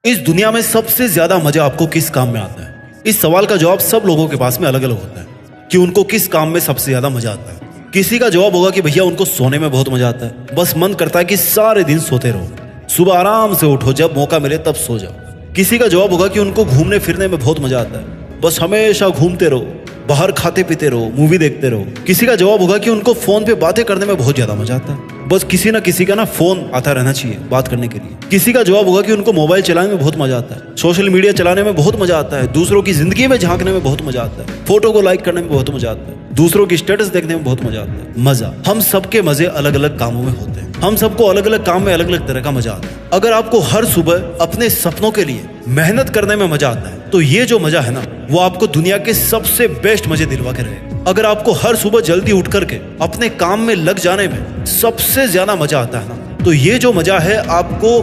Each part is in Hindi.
इस दुनिया में सबसे ज्यादा मजा आपको किस काम में आता है? इस सवाल का जवाब सब लोगों के पास में अलग अलग होता है कि उनको किस काम में सबसे ज्यादा मजा आता है। किसी का जवाब होगा कि भैया उनको सोने में बहुत मजा आता है, बस मन करता है कि सारे दिन सोते रहो, सुबह आराम से उठो, जब मौका मिले तब सो जाओ। किसी का जवाब होगा कि उनको घूमने फिरने में बहुत मजा आता है, बस हमेशा घूमते रहो, बाहर खाते पीते रहो, मूवी देखते रहो। किसी का जवाब होगा कि उनको फोन पे बातें करने में बहुत ज्यादा मजा आता है, बस किसी ना किसी का ना फोन आता रहना चाहिए बात करने के लिए। किसी का जवाब होगा कि उनको मोबाइल चलाने में बहुत मजा आता है, सोशल मीडिया चलाने में बहुत मजा आता है, दूसरों की जिंदगी में झांकने में बहुत मजा आता है, फोटो को लाइक करने में बहुत मजा आता है, दूसरों की स्टेटस देखने में बहुत मजा आता है। मजा, हम सबके मजे अलग अलग कामों में होते हैं, हम सबको अलग अलग काम में अलग अलग तरह का मजा आता है। अगर आपको हर सुबह अपने सपनों के लिए मेहनत करने में मजा आता है, तो ये जो मजा है ना, वो आपको दुनिया के सबसे बेस्ट मजे दिलवा के रहेगा। अगर आपको हर सुबह जल्दी उठ करके अपने काम में लग जाने में सबसे ज्यादा मजा आता है ना, तो ये जो मजा है आपको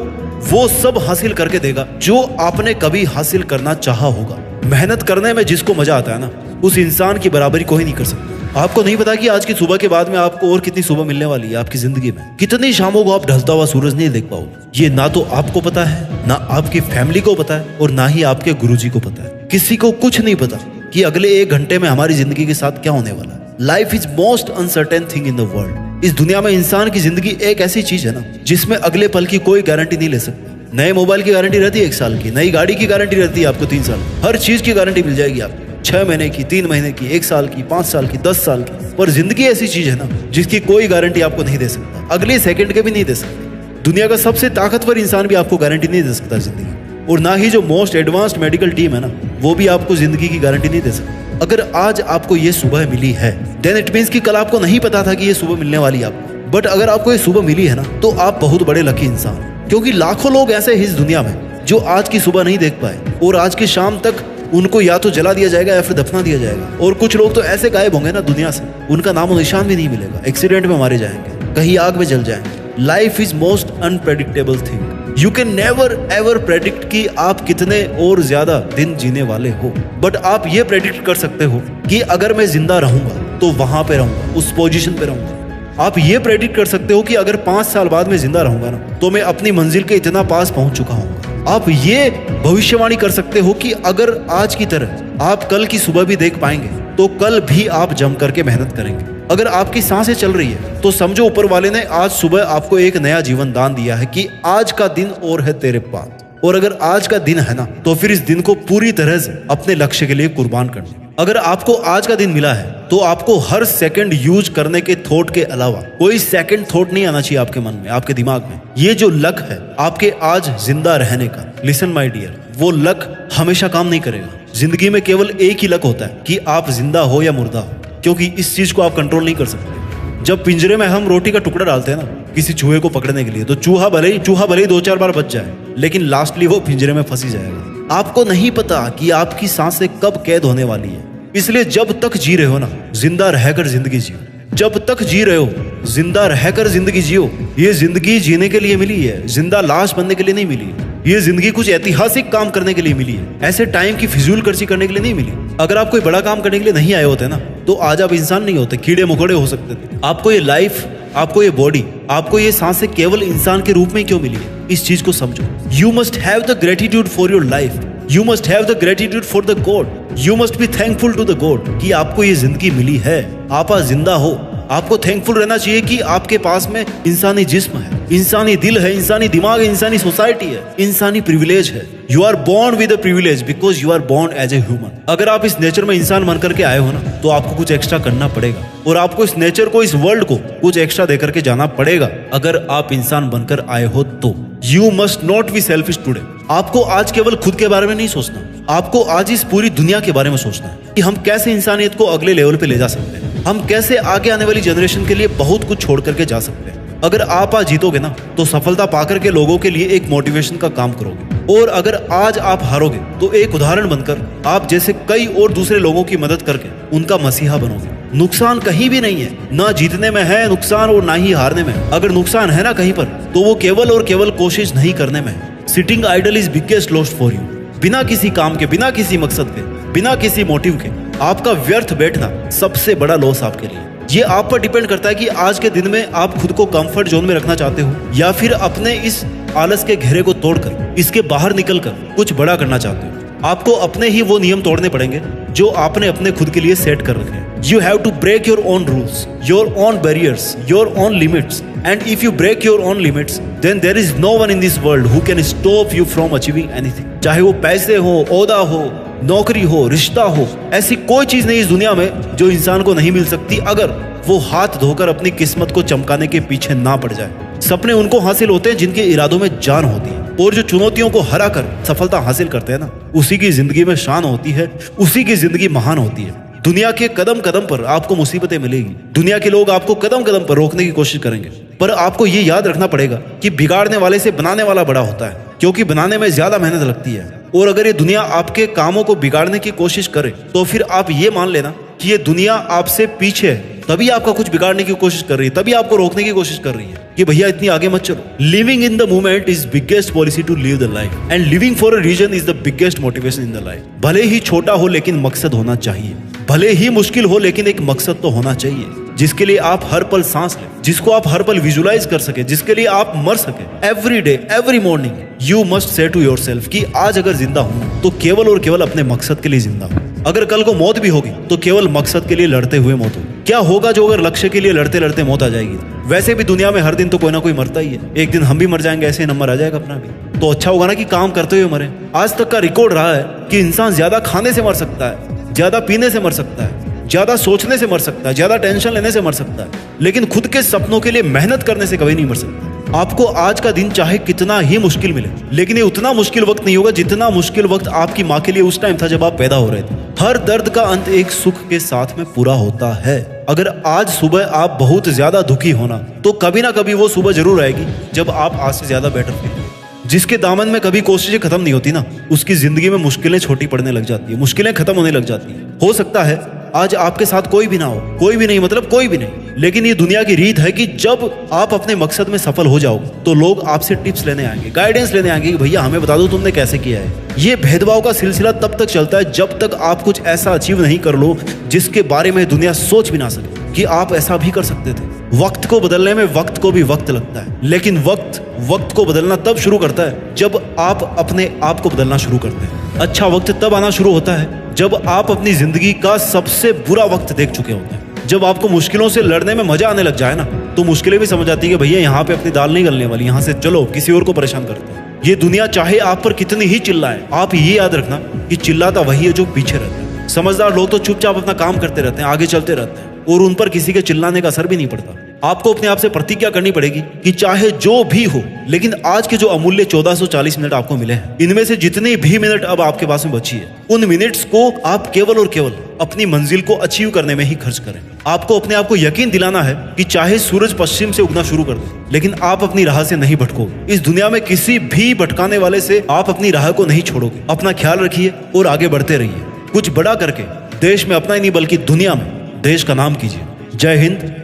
वो सब हासिल करके देगा जो आपने कभी हासिल करना चाहा होगा। मेहनत करने में जिसको मजा आता है ना, उस इंसान की बराबरी कोई नहीं कर सकता। आपको नहीं पता कि आज की सुबह के बाद में आपको और कितनी सुबह मिलने वाली है आपकी जिंदगी में। कितनी शामों को आप ढलता हुआ सूरज नहीं देख पाओगे, ये ना तो आपको पता है, ना आपकी फैमिली को पता है, और ना ही आपके गुरुजी को पता है। किसी को कुछ नहीं पता कि अगले 1 घंटे में हमारी जिंदगी के साथ क्या होने वाला है। Life is most uncertain thing in the world. इस दुनिया में इंसान की जिंदगी एक ऐसी चीज है ना, जिसमें अगले पल की कोई गारंटी नहीं ले सकता। नए मोबाइल की गारंटी रहती है 1 साल की, नई गाड़ी की गारंटी रहती है आपको 3 साल, हर चीज की गारंटी मिल जाएगी आपको 6 महीने की, 3 महीने की, 1 साल की, 5 साल की, 10 साल की। पर जिंदगी ऐसी चीज है ना, जिसकी कोई गारंटी आपको नहीं दे सकता, अगले सेकंड के भी नहीं दे सकता। दुनिया का सबसे ताकतवर इंसान भी आपको गारंटी नहीं दे सकता जिंदगी, और ना ही जो मोस्ट एडवांस्ड मेडिकल टीम है ना, वो भी आपको जिंदगी की गारंटी नहीं दे सकती। अगर आज आपको ये सुबह मिली है, देन इट मीन्स कि कल आपको नहीं पता था कि ये सुबह मिलने वाली है आपको। बट अगर आपको ये सुबह मिली है ना, तो आप बहुत बड़े लकी इंसान, क्योंकि लाखों लोग ऐसे हैं इस दुनिया में जो आज की सुबह नहीं देख पाए, और आज की शाम तक उनको या तो जला दिया जाएगा या फिर दफना दिया जाएगा। और कुछ लोग तो ऐसे गायब होंगे ना दुनिया से, उनका नाम और निशान भी नहीं मिलेगा, एक्सीडेंट में मारे जाएंगे, कहीं आग में जल जाएंगे। Life is most unpredictable thing. You can never ever predict कि आप कितने और ज्यादा दिन जीने वाले हो, बट आप ये प्रेडिक्ट कर सकते हो कि अगर मैं जिंदा रहूंगा तो वहां पे रहूंगा, उस पोजीशन पे रहूंगा। आप ये प्रेडिक्ट कर सकते हो कि अगर 5 साल बाद मैं जिंदा रहूंगा ना, तो मैं अपनी मंजिल के इतना पास पहुंच चुका हूंगा। आप ये भविष्यवाणी कर सकते हो कि अगर आज की तरह आप कल की सुबह भी देख पाएंगे, तो कल भी आप जम करके मेहनत करेंगे। अगर आपकी सांसें चल रही है, तो समझो ऊपर वाले ने आज सुबह आपको एक नया जीवन दान दिया है कि आज का दिन और है तेरे पास। और अगर आज का दिन है ना, तो फिर इस दिन को पूरी तरह से अपने लक्ष्य के लिए कुर्बान करना। अगर आपको आज का दिन मिला है, तो आपको हर सेकंड यूज करने के थॉट के अलावा कोई सेकंड थॉट नहीं आना चाहिए आपके मन में, आपके दिमाग में। ये जो लक है आपके आज जिंदा रहने का, लिसन माय डियर, वो लक हमेशा काम नहीं करेगा। जिंदगी में केवल एक ही लक होता है कि आप जिंदा हो या मुर्दा हो, क्योंकि इस चीज को आप कंट्रोल नहीं कर सकते। जब पिंजरे में हम रोटी का टुकड़ा डालते हैं ना किसी चूहे को पकड़ने के लिए, तो चूहा भले ही 2-4 बार बच जाए, लेकिन लास्टली वो पिंजरे में फंसी जाएगा। आपको नहीं पता कि आपकी सांसें कब कैद होने वाली है, इसलिए जब तक जी रहे हो ना, जिंदा रहकर जिंदगी जियो। जब तक जी रहे हो, जिंदा रहकर जिंदगी जियो। ये जिंदगी जीने के लिए मिली है, जिंदा लाश बनने के लिए नहीं मिली है। ये जिंदगी कुछ ऐतिहासिक काम करने के लिए मिली है, ऐसे टाइम की फिजूल खर्ची करने के लिए नहीं मिली। अगर आप कोई बड़ा काम करने के लिए नहीं आए होते ना, तो आज आप इंसान नहीं होते, कीड़े मकोड़े हो सकते थे। आपको ये लाइफ, आपको ये बॉडी, आपको ये सांसें केवल इंसान के रूप में क्यों मिली है, इस चीज को समझो। You must have the gratitude for your life, you must have the gratitude for the God, you must be thankful to the God कि आपको ये जिंदगी मिली है, आप आज जिंदा हो। आपको थैंकफुल रहना चाहिए कि आपके पास में इंसानी जिस्म है, इंसानी दिल है, इंसानी दिमाग है, इंसानी सोसाइटी है, इंसानी प्रिविलेज है। You are born with a privilege because you are born as a human. अगर आप इस नेचर में इंसान बन करके आए हो ना, तो आपको कुछ एक्स्ट्रा करना पड़ेगा, और आपको इस नेचर को, इस वर्ल्ड को कुछ एक्स्ट्रा देकर के जाना पड़ेगा। अगर आप इंसान बनकर आए हो तो you must not be selfish today. आपको आज केवल खुद के बारे में नहीं सोचना, आपको आज इस पूरी दुनिया के बारे में सोचना है कि हम कैसे इंसानियत को अगले लेवल पे ले जा सकते हैं, हम कैसे आगे आने वाली जनरेशन के लिए बहुत कुछ छोड़ करके जा सकते हैं। अगर आप आज जीतोगे ना, तो सफलता पाकर के लोगों के लिए एक मोटिवेशन का काम करोगे, और अगर आज आप हारोगे, तो एक उदाहरण बनकर आप जैसे कई और दूसरे लोगों की मदद करके उनका मसीहा बनोगे। नुकसान कहीं भी नहीं है, ना जीतने में है नुकसान और ना ही हारने में। अगर नुकसान है ना कहीं पर, तो वो केवल और केवल कोशिश नहीं करने में है। Sitting idle is biggest loss for you. बिना किसी काम के, बिना किसी मकसद के, बिना किसी मोटिव के आपका व्यर्थ बैठना सबसे बड़ा लॉस आपके लिए। ये आप पर डिपेंड करता है कि आज के दिन में आप खुद को कंफर्ट जोन में रखना चाहते हो, या फिर अपने इस आलस के घेरे को तोड़कर, इसके बाहर निकलकर कुछ बड़ा करना चाहते हो, आपको अपने ही वो नियम तोड़ने पड़ेंगे जो आपने अपने खुद के लिए सेट कर रखे हैं। You have to break your own rules, your own barriers, your own limits, and if you break your own limits then there is no one in this world who can stop you from achieving anything. चाहे वो पैसे हो, ओहदा हो, नौकरी हो, रिश्ता हो, ऐसी कोई चीज नहीं इस दुनिया में जो इंसान को नहीं मिल सकती अगर वो हाथ धोकर अपनी किस्मत को चमकाने के पीछे ना पड़ जाए। सपने उनको हासिल होते हैं जिनके इरादों में जान होती है, और जो चुनौतियों को हरा कर सफलता हासिल करते हैं ना, उसी की जिंदगी में शान होती है, उसी की जिंदगी महान होती है। दुनिया के कदम कदम पर आपको मुसीबतें मिलेगी, दुनिया के लोग आपको कदम कदम पर रोकने की कोशिश करेंगे, पर आपको ये याद रखना पड़ेगा कि बिगाड़ने वाले से बनाने वाला बड़ा होता है, क्योंकि बनाने में ज्यादा मेहनत लगती है। और अगर ये दुनिया आपके कामों को बिगाड़ने की कोशिश करे तो फिर आप ये मान लेना कि ये दुनिया आपसे पीछे है, तभी आपका कुछ बिगाड़ने की कोशिश कर रही है, तभी आपको रोकने की कोशिश कर रही है कि भैया इतनी आगे मत चलो। Living in the moment is biggest policy to live the life, and living for a reason is the biggest motivation in the life. भले ही छोटा हो लेकिन मकसद होना चाहिए, भले ही मुश्किल हो लेकिन एक मकसद तो होना चाहिए जिसके लिए आप हर पल सांस लें, जिसको आप हर पल विजुलाइज कर सके, जिसके लिए आप मर सके। Every day every morning you must say to yourself कि आज अगर जिंदा हूं तो केवल और केवल अपने मकसद के लिए जिंदा हूं। अगर कल को मौत भी होगी तो केवल मकसद के लिए लड़ते हुए मौत होगी। क्या होगा जो अगर लक्ष्य के लिए लड़ते लड़ते मौत आ जाएगी? वैसे भी दुनिया में हर दिन तो कोई ना कोई मरता ही है, एक दिन हम भी मर जाएंगे, ऐसे नंबर आ जाएगा अपना भी। तो अच्छा होगा ना कि काम करते हुए मरे। आज तक का रिकॉर्ड रहा है कि इंसान ज्यादा खाने से मर सकता है, ज्यादा पीने से मर सकता है, ज्यादा सोचने से मर सकता है, ज्यादा टेंशन लेने से मर सकता है, लेकिन खुद के सपनों के लिए मेहनत करने से कभी नहीं मर सकता। आपको आज का दिन चाहे कितना ही मुश्किल मिले, लेकिन ये उतना मुश्किल वक्त नहीं होगा जितना मुश्किल वक्त आपकी माँ के लिए उस टाइम था जब आप पैदा हो रहे थे। हर दर्द का अंत एक सुख के साथ में पूरा होता है। अगर आज सुबह आप बहुत ज्यादा दुखी होना तो कभी ना कभी वो सुबह जरूर आएगी जब आप आज से ज्यादा बेटर फील। जिसके दामन में कभी कोशिशें खत्म नहीं होती ना, उसकी जिंदगी में मुश्किलें छोटी पड़ने लग जाती है, मुश्किलें खत्म होने लग जाती है। हो सकता है आज आपके साथ कोई भी ना हो, कोई भी नहीं मतलब कोई भी नहीं, लेकिन ये दुनिया की रीत है कि जब आप अपने मकसद में सफल हो जाओ तो लोग आपसे टिप्स लेने आएंगे, गाइडेंस लेने आएंगे कि भैया हमें बता दो तुमने कैसे किया है। ये भेदभाव का सिलसिला तब तक चलता है जब तक आप कुछ ऐसा अचीव नहीं कर लो जिसके बारे में दुनिया सोच भी ना सके कि आप ऐसा भी कर सकते थे। वक्त को बदलने में वक्त को भी वक्त लगता है, लेकिन वक्त को बदलना तब शुरू करता है जब आप अपने आप को बदलना शुरू करते हैं। अच्छा वक्त तब आना शुरू होता है जब आप अपनी जिंदगी का सबसे बुरा वक्त देख चुके होते हैं। जब आपको मुश्किलों से लड़ने में मजा आने लग जाए ना, तो मुश्किलें भी समझ आती है कि भैया यहाँ पे अपनी दाल नहीं गलने वाली, यहाँ से चलो किसी और को परेशान करते हैं। ये दुनिया चाहे आप पर कितनी ही चिल्लाए, आप ये याद रखना कि चिल्लाता वही है जो पीछे रहता है। समझदार लोग तो चुपचाप अपना काम करते रहते हैं, आगे चलते रहते हैं, और उन पर किसी के चिल्लाने का असर भी नहीं पड़ता। आपको अपने आप से प्रतिज्ञा करनी पड़ेगी कि चाहे जो भी हो, लेकिन आज के जो अमूल्य 1440 मिनट आपको मिले हैं, इनमें से जितनी भी मिनट अब आपके पास में बची है, उन मिनट्स को आप केवल और केवल अपनी मंजिल को अचीव करने में ही खर्च करें। आपको अपने आप को यकीन दिलाना है कि चाहे सूरज पश्चिम से उगना शुरू कर दे, लेकिन आप अपनी राह से नहीं भटकोगे। इस दुनिया में किसी भी भटकाने वाले से आप अपनी राह को नहीं छोड़ोगे। अपना ख्याल रखिए और आगे बढ़ते रहिए। कुछ बड़ा करके देश में अपना ही नहीं बल्कि दुनिया में देश का नाम कीजिए। जय हिंद,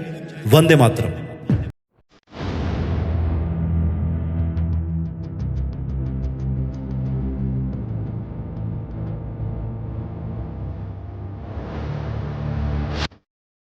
वंदे मातरम।